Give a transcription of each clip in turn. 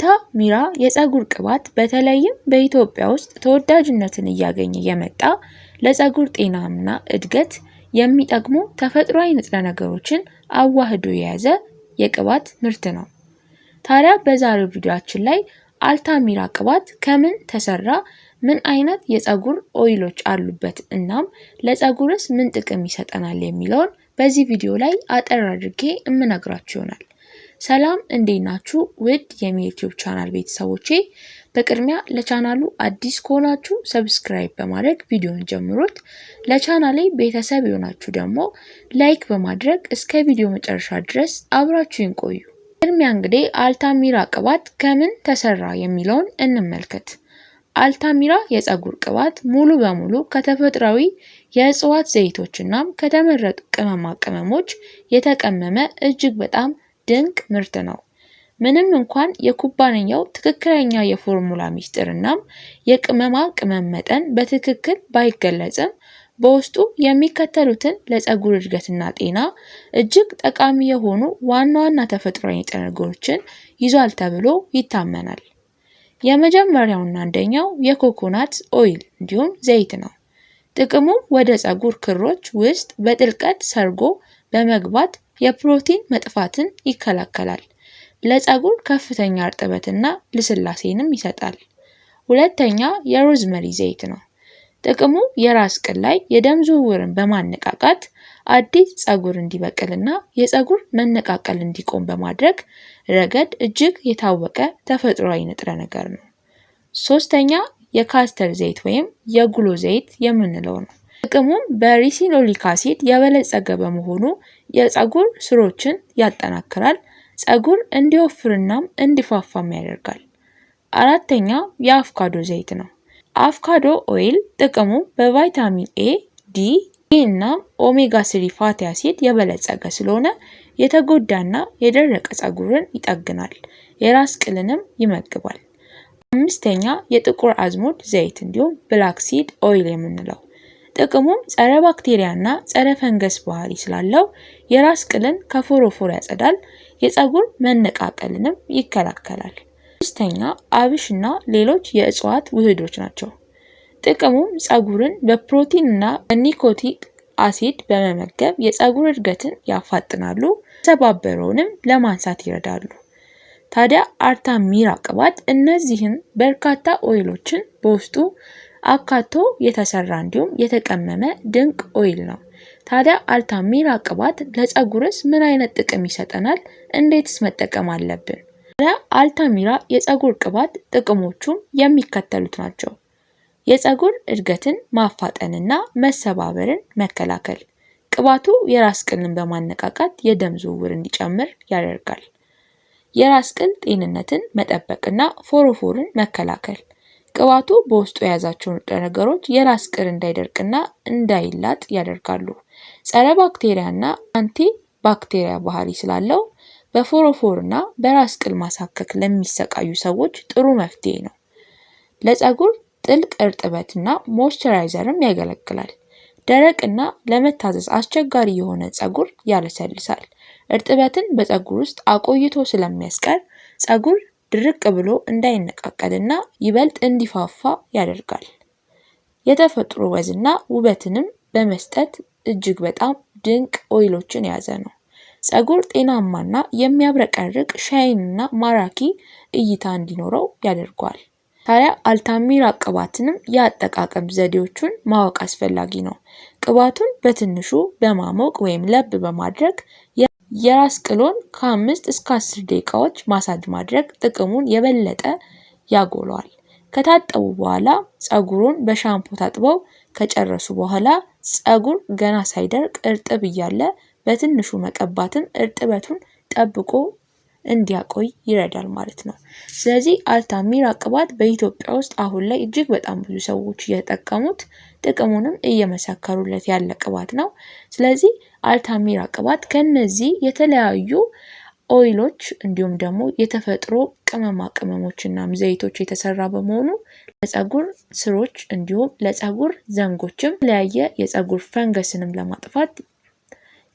አልታሚራ የፀጉር ቅባት በተለይም በኢትዮጵያ ውስጥ ተወዳጅነትን እያገኘ የመጣ ለፀጉር ጤናና እድገት የሚጠቅሙ ተፈጥሯዊ ንጥረ ነገሮችን አዋህዶ የያዘ የቅባት ምርት ነው። ታዲያ በዛሬው ቪዲዮአችን ላይ አልታሚራ ቅባት ከምን ተሰራ፣ ምን አይነት የፀጉር ኦይሎች አሉበት እናም ለፀጉርስ ምን ጥቅም ይሰጠናል የሚለውን በዚህ ቪዲዮ ላይ አጠር አድርጌ እምነግራችሁ ይሆናል። ሰላም እንዴት ናችሁ ውድ የዩቲዩብ ቻናል ቤተሰቦቼ፣ በቅድሚያ ለቻናሉ አዲስ ከሆናችሁ ሰብስክራይብ በማድረግ ቪዲዮን ጀምሩት። ለቻናሌ ቤተሰብ የሆናችሁ ደግሞ ላይክ በማድረግ እስከ ቪዲዮ መጨረሻ ድረስ አብራችሁን ቆዩ። ቅድሚያ እንግዲህ አልታሚራ ቅባት ከምን ተሰራ የሚለውን እንመልከት። አልታሚራ የፀጉር ቅባት ሙሉ በሙሉ ከተፈጥሯዊ የእጽዋት ዘይቶችና ከተመረጡ ቅመማ ቅመሞች የተቀመመ እጅግ በጣም ድንቅ ምርት ነው። ምንም እንኳን የኩባንያው ትክክለኛ የፎርሙላ ሚስጥርና የቅመማ ቅመም መጠን በትክክል ባይገለጽም በውስጡ የሚከተሉትን ለፀጉር እድገትና ጤና እጅግ ጠቃሚ የሆኑ ዋና ዋና ተፈጥሯዊ ንጥረ ነገሮችን ይዟል ተብሎ ይታመናል። የመጀመሪያውና አንደኛው የኮኮናት ኦይል እንዲሁም ዘይት ነው። ጥቅሙም ወደ ፀጉር ክሮች ውስጥ በጥልቀት ሰርጎ በመግባት የፕሮቲን መጥፋትን ይከላከላል። ለፀጉር ከፍተኛ እርጥበትና ልስላሴንም ይሰጣል። ሁለተኛ የሮዝመሪ ዘይት ነው። ጥቅሙ የራስ ቅል ላይ የደም ዝውውርን በማነቃቃት አዲስ ፀጉር እንዲበቅልና የፀጉር መነቃቀል እንዲቆም በማድረግ ረገድ እጅግ የታወቀ ተፈጥሯዊ ንጥረ ነገር ነው። ሶስተኛ የካስተር ዘይት ወይም የጉሎ ዘይት የምንለው ነው። ጥቅሙም በሪሲኖሊክ አሲድ የበለጸገ በመሆኑ የፀጉር ስሮችን ያጠናክራል፣ ፀጉር እንዲወፍርናም እንዲፋፋም ያደርጋል። አራተኛ የአቮካዶ ዘይት ነው። አቮካዶ ኦይል ጥቅሙ በቫይታሚን ኤ፣ ዲ እና ኦሜጋ 3 ፋቲ አሲድ የበለጸገ ስለሆነ የተጎዳና የደረቀ ፀጉርን ይጠግናል፣ የራስ ቅልንም ይመግባል። አምስተኛ የጥቁር አዝሙድ ዘይት እንዲሁም ብላክ ሲድ ኦይል የምንለው ጥቅሙም ጸረ ባክቴሪያና ጸረ ፈንገስ ባህሪ ስላለው የራስ ቅልን ከፎሮፎር ያጸዳል፣ የፀጉር መነቃቀልንም ይከላከላል። ስድስተኛ አብሽና ሌሎች የእጽዋት ውህዶች ናቸው። ጥቅሙም ፀጉርን በፕሮቲንና በኒኮቲክ አሲድ በመመገብ የፀጉር እድገትን ያፋጥናሉ፣ የተሰባበረውንም ለማንሳት ይረዳሉ። ታዲያ አልታሚራ ቅባት እነዚህን በርካታ ኦይሎችን በውስጡ አካቶ የተሰራ እንዲሁም የተቀመመ ድንቅ ኦይል ነው። ታዲያ አልታሚራ ቅባት ለፀጉርስ ምን አይነት ጥቅም ይሰጠናል? እንዴትስ መጠቀም አለብን? ታዲያ አልታሚራ የፀጉር ቅባት ጥቅሞቹም የሚከተሉት ናቸው። የፀጉር እድገትን ማፋጠንና መሰባበርን መከላከል። ቅባቱ የራስ ቅልን በማነቃቃት የደም ዝውውር እንዲጨምር ያደርጋል። የራስ ቅል ጤንነትን መጠበቅና ፎሮፎርን መከላከል። ቅባቱ በውስጡ የያዛቸው ንጥረ ነገሮች የራስ ቅል እንዳይደርቅና እንዳይላጥ ያደርጋሉ። ጸረ ባክቴሪያና አንቲ ባክቴሪያ ባህሪ ስላለው በፎሮፎርና በራስ ቅል ማሳከክ ለሚሰቃዩ ሰዎች ጥሩ መፍትሄ ነው። ለፀጉር ጥልቅ እርጥበትና ሞይስቸራይዘርም ያገለግላል። ደረቅና ለመታዘዝ አስቸጋሪ የሆነ ፀጉር ያለሰልሳል። እርጥበትን በፀጉር ውስጥ አቆይቶ ስለሚያስቀር ፀጉር ድርቅ ብሎ እንዳይነቃቀልና ይበልጥ እንዲፋፋ ያደርጋል። የተፈጥሮ ወዝና ውበትንም በመስጠት እጅግ በጣም ድንቅ ኦይሎችን የያዘ ነው። ፀጉር ጤናማና የሚያብረቀርቅ ሻይንና ማራኪ እይታ እንዲኖረው ያደርገዋል። ታዲያ አልታሚራ ቅባትንም የአጠቃቀም ዘዴዎቹን ማወቅ አስፈላጊ ነው። ቅባቱን በትንሹ በማሞቅ ወይም ለብ በማድረግ የራስ ቅሎን ከ5 እስከ 10 ደቂቃዎች ማሳጅ ማድረግ ጥቅሙን የበለጠ ያጎለዋል። ከታጠቡ በኋላ ፀጉሩን በሻምፖ ታጥበው ከጨረሱ በኋላ ፀጉር ገና ሳይደርቅ እርጥብ እያለ በትንሹ መቀባትም እርጥበቱን ጠብቆ እንዲያቆይ ይረዳል ማለት ነው። ስለዚህ አልታሚራ ቅባት በኢትዮጵያ ውስጥ አሁን ላይ እጅግ በጣም ብዙ ሰዎች እየተጠቀሙት ጥቅሙንም እየመሰከሩለት ያለ ቅባት ነው። ስለዚህ አልታሚራ ቅባት ከነዚህ የተለያዩ ኦይሎች እንዲሁም ደግሞ የተፈጥሮ ቅመማ ቅመሞችና ዘይቶች የተሰራ በመሆኑ ለፀጉር ስሮች እንዲሁም ለፀጉር ዘንጎችም የተለያየ የፀጉር ፈንገስንም ለማጥፋት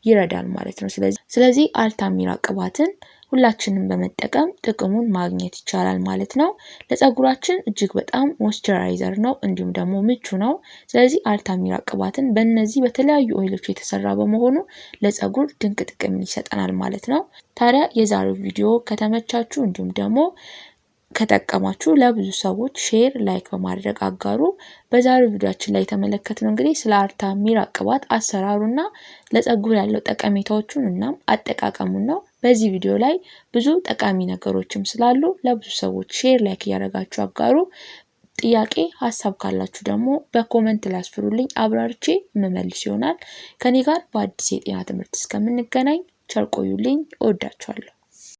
ይረዳል ማለት ነው። ስለዚህ አልታሚራ ቅባትን ሁላችንም በመጠቀም ጥቅሙን ማግኘት ይቻላል ማለት ነው። ለፀጉራችን እጅግ በጣም ሞይስቸራይዘር ነው እንዲሁም ደግሞ ምቹ ነው። ስለዚህ አልታሚራ ቅባትን በእነዚህ በተለያዩ ኦይሎች የተሰራ በመሆኑ ለፀጉር ድንቅ ጥቅም ይሰጠናል ማለት ነው። ታዲያ የዛሬው ቪዲዮ ከተመቻችሁ እንዲሁም ደግሞ ከጠቀማችሁ ለብዙ ሰዎች ሼር ላይክ በማድረግ አጋሩ። በዛሬው ቪዲዮአችን ላይ የተመለከትነው እንግዲህ ስለ አልታሚራ ቅባት አሰራሩና ለፀጉር ያለው ጠቀሜታዎቹን እና አጠቃቀሙን ነው። በዚህ ቪዲዮ ላይ ብዙ ጠቃሚ ነገሮችም ስላሉ ለብዙ ሰዎች ሼር ላይክ ያደረጋችሁ አጋሩ። ጥያቄ ሐሳብ ካላችሁ ደግሞ በኮሜንት ላይ አስፍሩልኝ፣ አብራርቼ መመልስ ይሆናል። ከኔ ጋር በአዲስ የጤና ትምህርት እስከምንገናኝ ቸር ቆዩልኝ። እወዳችኋለሁ።